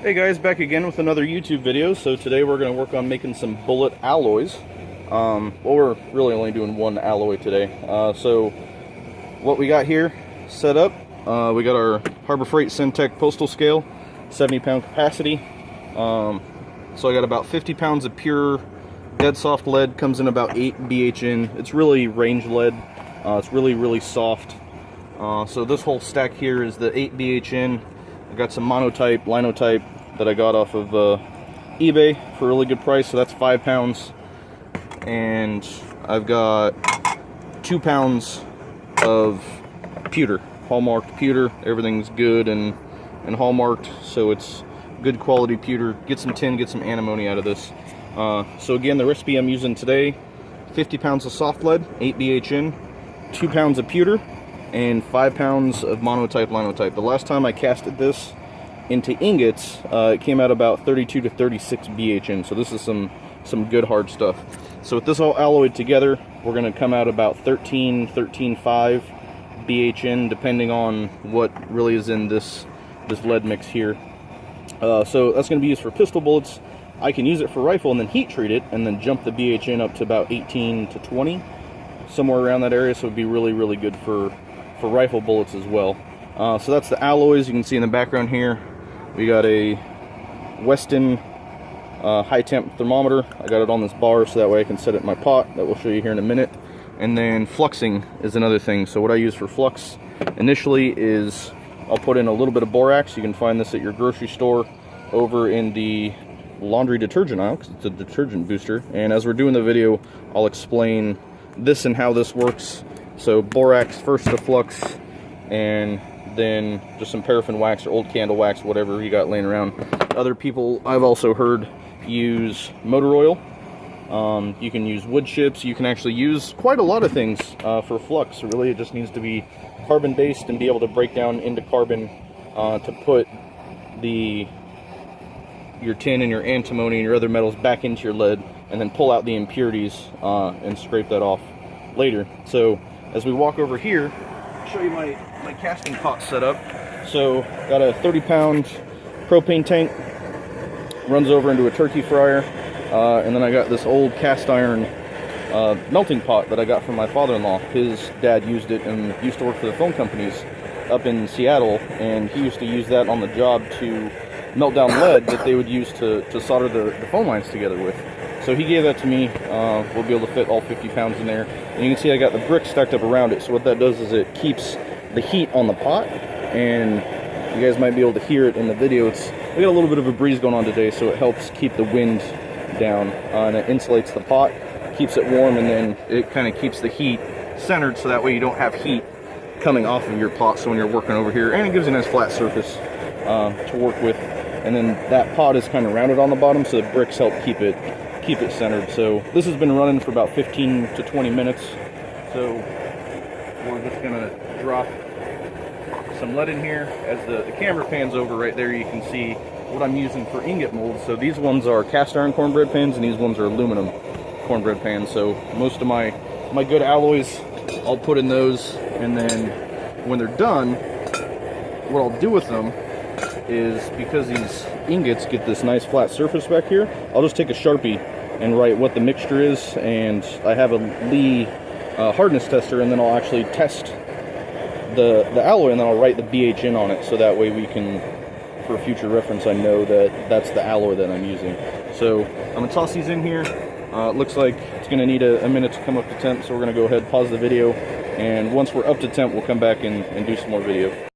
Hey guys, back again with another YouTube video. So today we're going to work on making some bullet alloys. Well, we're really only doing one alloy today. So what we got here set up, we got our Harbor Freight Syntec postal scale, 70-pound capacity. So I got about 50 pounds of pure dead soft lead, comes in about 8 BHN. It's really range lead. It's really soft. So this whole stack here is the 8 BHN. I got some monotype, linotype that I got off of eBay for a really good price, so that's 5 pounds. And I've got 2 pounds of pewter, hallmarked pewter. Everything's good and hallmarked, so it's good quality pewter. Get some tin, get some antimony out of this. So again, the recipe I'm using today: 50 pounds of soft lead, 8 BHN, 2 pounds of pewter, and 5 pounds of monotype, linotype. The last time I casted this into ingots, it came out about 32 to 36 BHN. So this is some good hard stuff. So with this all alloyed together, we're going to come out about 13.5 BHN, depending on what really is in this lead mix here. So that's going to be used for pistol bullets. I can use it for rifle and then heat treat it and then jump the BHN up to about 18 to 20, somewhere around that area. So it'd be really good for rifle bullets as well. So that's the alloys. You can see in the background here we got a Weston high temp thermometer. I got it on this bar so that way I can set it in my pot. That we'll show you here in a minute. And then fluxing is another thing. So what I use for flux initially is I'll put in a little bit of borax. You can find this at your grocery store over in the laundry detergent aisle, because it's a detergent booster. And as we're doing the video, I'll explain this and how this works. So borax first to flux, and then just some paraffin wax or old candle wax, whatever you got laying around. Other people I've also heard use motor oil. You can use wood chips. You can actually use quite a lot of things for flux. Really, it just needs to be carbon based and be able to break down into carbon to put your tin and your antimony and your other metals back into your lead, and then pull out the impurities and scrape that off later. So as we walk over here, I'll show you my casting pot setup. So got a 30-pound propane tank, runs over into a turkey fryer, and then I got this old cast iron melting pot that I got from my father-in-law. His dad used it and used to work for the phone companies up in Seattle, and he used to use that on the job to melt down lead that they would use to solder the phone lines together with. So he gave that to me. We'll be able to fit all 50 pounds in there. And you can see I got the bricks stacked up around it. So what that does is it keeps the heat on the pot. And you guys might be able to hear it in the video. We got a little bit of a breeze going on today, so it helps keep the wind down. And it insulates the pot, keeps it warm, and then it kind of keeps the heat centered, so that way you don't have heat coming off of your pot. So when you're working over here, and it gives you a nice flat surface to work with. And then that pot is kind of rounded on the bottom, so the bricks help keep it centered. So this has been running for about 15 to 20 minutes. So we're just gonna drop some lead in here. As the camera pans over right there, you can see what I'm using for ingot molds. So these ones are cast iron cornbread pans, and these ones are aluminum cornbread pans. So most of my good alloys, I'll put in those, and then when they're done, what I'll do with them is, because these ingots get this nice flat surface back here, I'll just take a Sharpie and write what the mixture is, and I have a Lee hardness tester, and then I'll actually test the alloy, and then I'll write the BHN on it, so that way we can, for future reference, I know that that's the alloy that I'm using. So I'm going to toss these in here. It looks like it's going to need a minute to come up to temp, so we're going to go ahead, pause the video, and once we're up to temp, we'll come back and do some more video.